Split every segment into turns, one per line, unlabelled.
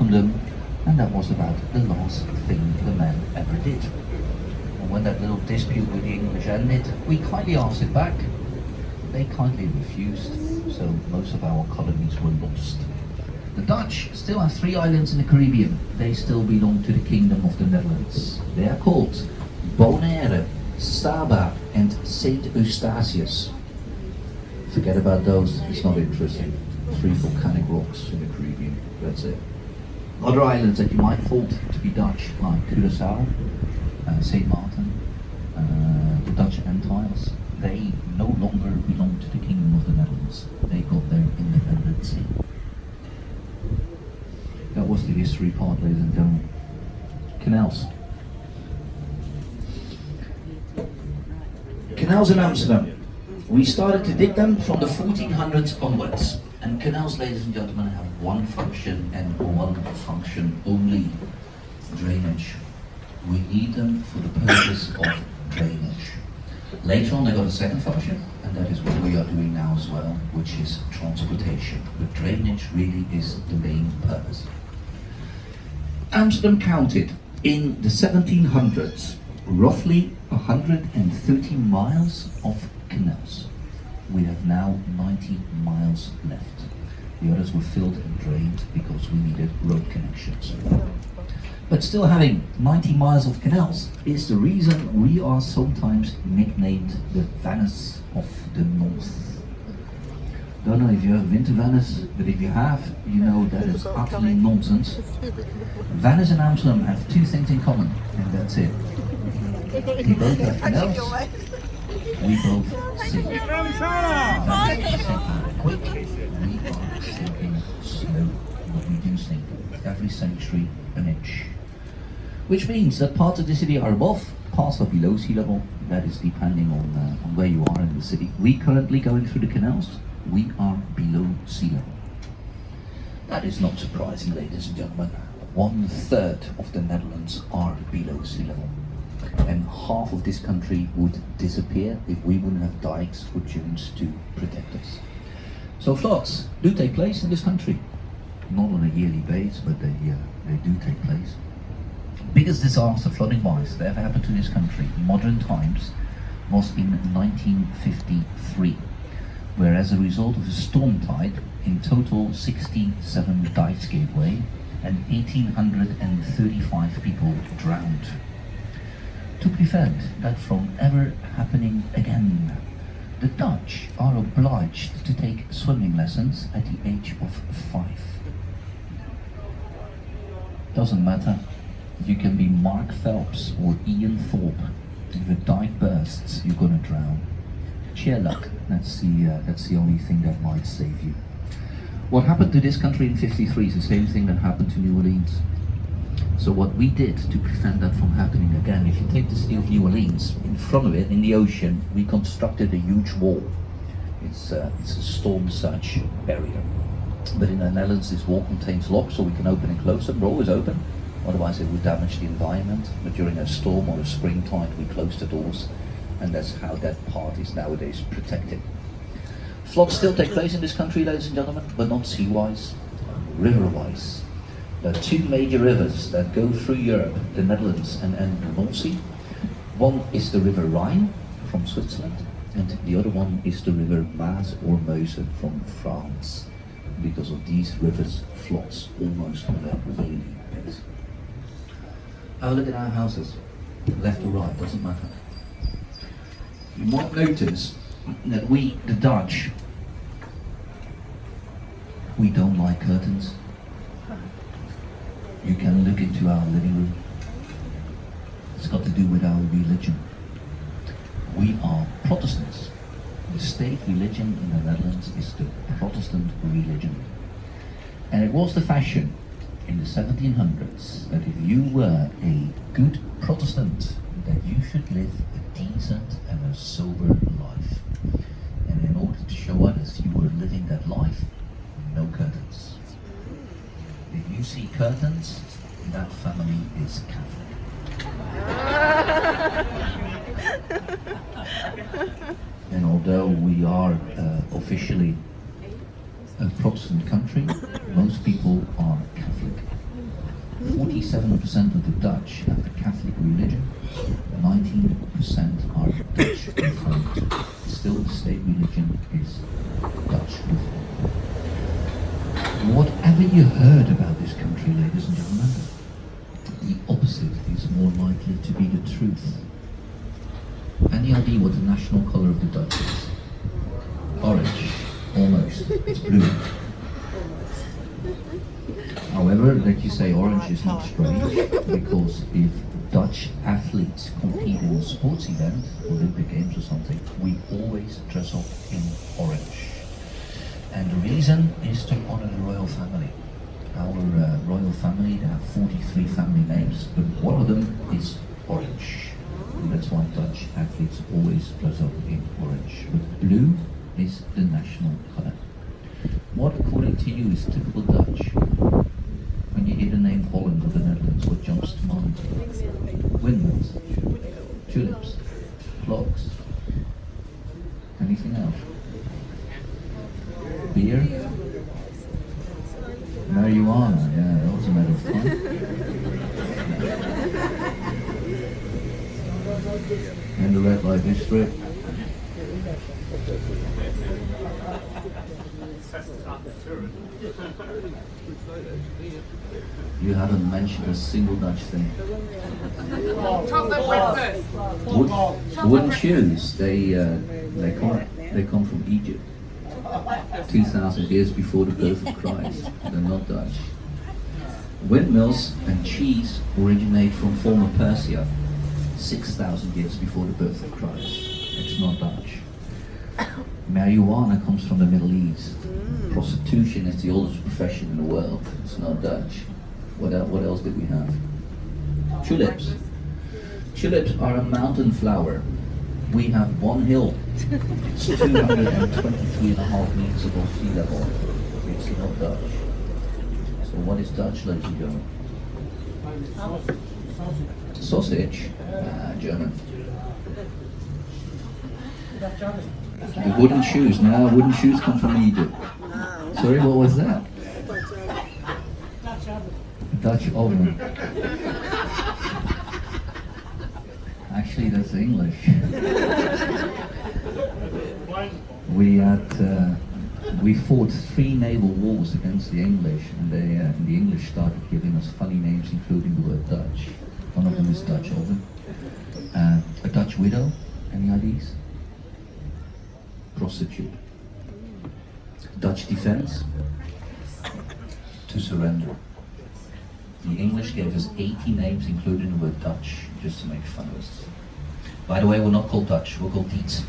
owned them, and that was about the last thing the man ever did. And when that little dispute with the English ended, we kindly asked it back. They kindly refused, so most of our colonies were lost. The Dutch still have 3 islands in the Caribbean. They still belong to the Kingdom of the Netherlands. They are called Bonaire, Saba and Saint Eustatius. Forget about those, it's not interesting. 3 volcanic rocks in the Caribbean, that's it. Other islands that you might thought to be Dutch, like Curaçao, St. Martin, the Dutch Antilles, they no longer belong to the Kingdom of the Netherlands. They got their independence. That was the history part, ladies and gentlemen. Canals. Canals in Amsterdam. We started to dig them from the 1400s onwards. And canals, ladies and gentlemen, have one function and one function only: drainage. We need them for the purpose of drainage. Later on they got a second function, and that is what we are doing now as well, which is transportation. But drainage really is the main purpose. Amsterdam counted in the 1700s roughly 130 miles of canals. We have now 90 miles left. The others were filled and drained because we needed road connections. But still having 90 miles of canals is the reason we are sometimes nicknamed the Venice of the North. Don't know if you have been to Venice, but if you have, you know that is utterly nonsense. Venice and Amsterdam have 2 things in common, and that's it. They both have canals, we both sink. Venice is sinking quick, we are sinking slow, but we do sink every century an inch. Which means that parts of the city are above, parts are below sea level. That is depending on where you are in the city. We currently going through the canals, we are below sea level. That is not surprising, ladies and gentlemen. 1/3 of the Netherlands are below sea level. And half of this country would disappear if we wouldn't have dikes or dunes to protect us. So floods do take place in this country. Not on a yearly basis, but they do take place. Biggest disaster flooding-wise that ever happened to this country in modern times was in 1953, where as a result of a storm tide, in total 67 dikes gave way and 1,835 people drowned. To prevent that from ever happening again, the Dutch are obliged to take swimming lessons at the age of 5. Doesn't matter. You can be Mark Phelps or Ian Thorpe. If a dike bursts, you're gonna drown. Sheer luck. That's the only thing that might save you. What happened to this country in '53 is the same thing that happened to New Orleans. So what we did to prevent that from happening again, if you take the city of New Orleans, in front of it, in the ocean, we constructed a huge wall. It's a storm surge barrier. But in the Netherlands, this wall contains locks, so we can open and close them. We're always open. Otherwise it would damage the environment. But during a storm or a spring tide, we close the doors, and that's how that part is nowadays protected. Floods still take place in this country, ladies and gentlemen, but not sea-wise, river-wise. There are 2 major rivers that go through Europe, the Netherlands and the North Sea. One is the River Rhine from Switzerland, and the other one is the River Maas or Meuse from France. Because of these rivers, floods almost on a daily basis. Have a look at our houses, left or right, doesn't matter. You might notice that we, the Dutch, we don't like curtains. You can look into our living room. It's got to do with our religion. We are Protestants. The state religion in the Netherlands is the Protestant religion. And it was the fashion in the 1700s that if you were a good Protestant, that you should live a decent and a sober life. And in order to show others you were living that life, no curtains. If you see curtains, that family is Catholic. And although we are officially a Protestant country, most people are Catholic. 87% of the Dutch have the Catholic religion, 19% are Dutch Reformed. Still, the state religion is Dutch Reformed. Whatever you heard about this country, ladies and gentlemen, the opposite is more likely to be the truth. Any idea what the national colour of the Dutch is? Orange. Almost. It's blue. However, like you say, orange is not strange, because if Dutch athletes compete in a sports event, Olympic Games or something, we always dress up in orange. And the reason is to honor the royal family. Our royal family, they have 43 family names, but one of them is orange. And that's why Dutch athletes always dress up in orange. But blue is the national color. What, according to you, is typical Dutch? When you hear the name Holland or the Netherlands, what jumps to mind? Windmills, tulips, clocks. Anything else? Beer? Marijuana, yeah, that was a matter of time. And the red light district. You haven't mentioned a single Dutch thing. Wooden shoes. They come from Egypt. 2,000 years before the birth of Christ. They're not Dutch. Windmills and cheese originate from former Persia. 6,000 years before the birth of Christ. It's not Dutch. Marijuana comes from the Middle East. Prostitution is the oldest profession in the world. It's not Dutch. What else did we have? Tulips. Tulips are a mountain flower. We have one hill. It's 223.5 meters above sea level. It's not Dutch. So what is Dutch, ladies and gentlemen? Sausage? German. The wooden shoes. No, wooden shoes come from Egypt. Sorry, what was that? Dutch oven. Actually, that's English. We fought 3 naval wars against the English, and the English started giving us funny names, including the word Dutch. One of them is Dutch oven. A Dutch widow. Any ideas? Prostitute. Dutch defense. To surrender. The English gave us 80 names, including the word Dutch, just to make fun of us. By the way, we're not called Dutch, we're called Dietz.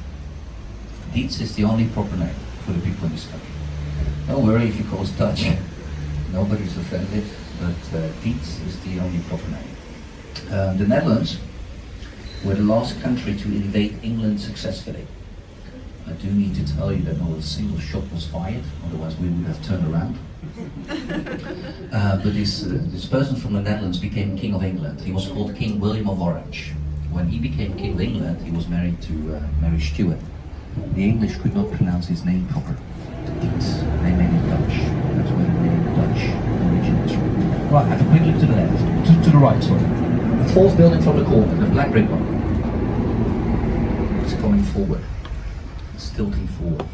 Dietz is the only proper name for the people in this country. Don't worry if you call us Dutch. Nobody's offended, but Dietz is the only proper name. The Netherlands were the last country to invade England successfully. I do need to tell you that not a single shot was fired, otherwise we would have turned around. But this person from the Netherlands became King of England. He was called King William of Orange. When he became King of England, he was married to Mary Stuart. The English could not pronounce his name proper. Dietz. They made it Dutch. That's where the name Dutch originates from. Right, have a quick look to the left. To the right, sorry. The 4th building from the corner, the black brick one. It's coming forward. It's tilting forward.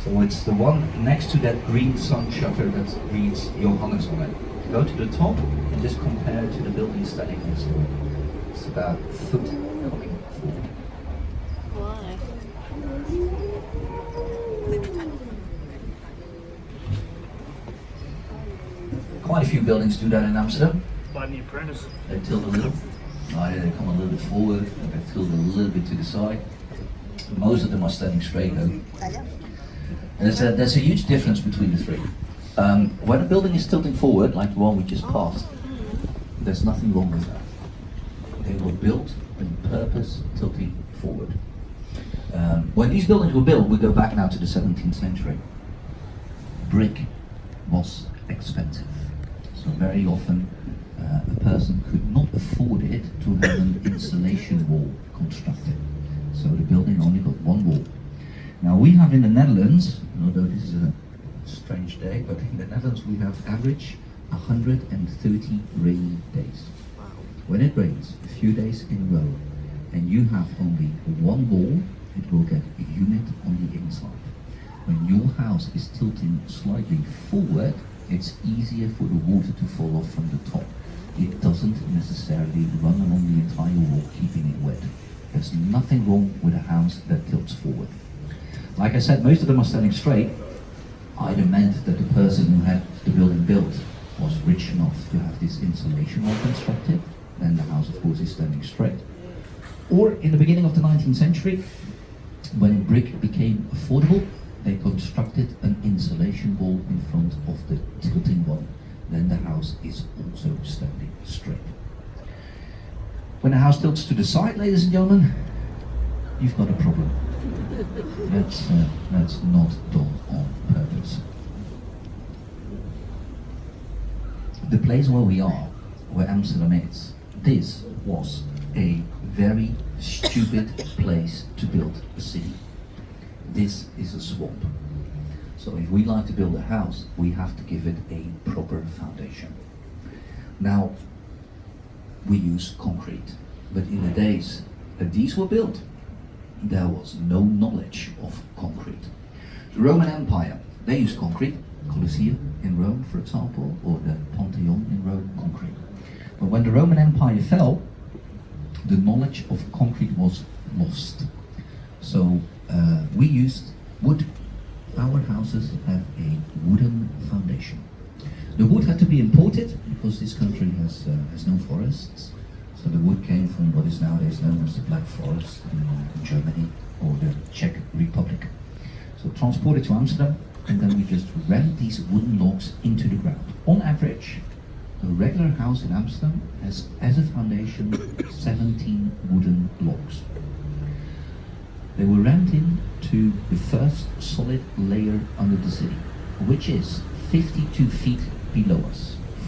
So it's the one next to that green sun shutter that reads Johannes on it. Go to the top and just compare it to the building standing next to it. It's about a foot coming forward.
Why?
Quite a few buildings do that in Amsterdam.
By the apprentice.
They tilt a little. They come a little bit forward, and they tilt a little bit to the side. Most of them are standing straight though. There's a huge difference between the 3. When a building is tilting forward, like the one we just passed, there's nothing wrong with that. They were built on purpose tilting forward. When these buildings were built, we go back now to the 17th century. Brick was expensive. So very often a person could not afford it to have an insulation wall constructed. So the building only got one wall. Now we have in the Netherlands, although this is a strange day, but in the Netherlands we have average 130 rainy days.
Wow.
When it rains a few days in a row and you have only one wall, it will get humid on the inside. When your house is tilting slightly forward, it's easier for the water to fall off from the top. It doesn't necessarily run along the entire wall, keeping it wet. There's nothing wrong with a house that tilts forward. Like I said, most of them are standing straight. Either meant that the person who had the building built was rich enough to have this insulation wall constructed, then the house of course is standing straight. Or in the beginning of the 19th century, when brick became affordable, they constructed an insulation wall in front of the tilting one. Then the house is also standing straight. When the house tilts to the side, ladies and gentlemen, you've got a problem. That's not done on purpose. The place where we are, where Amsterdam is, this was a very stupid place to build a city. This is a swamp. So if we like to build a house, we have to give it a proper foundation. Now, we use concrete, but in the days that these were built, there was no knowledge of concrete. The Roman Empire, they used concrete. Colosseum in Rome, for example, or the Pantheon in Rome, concrete. But when the Roman Empire fell, the knowledge of concrete was lost. So we used wood. Our houses have a wooden foundation. The wood had to be imported because this country has no forests. So the wood came from what is nowadays known as the Black Forest in Germany or the Czech Republic. So transported to Amsterdam, and then we just ran these wooden logs into the ground. On average, a regular house in Amsterdam has as a foundation 17 wooden logs. They were rammed into the first solid layer under the city, which is 52 feet below us.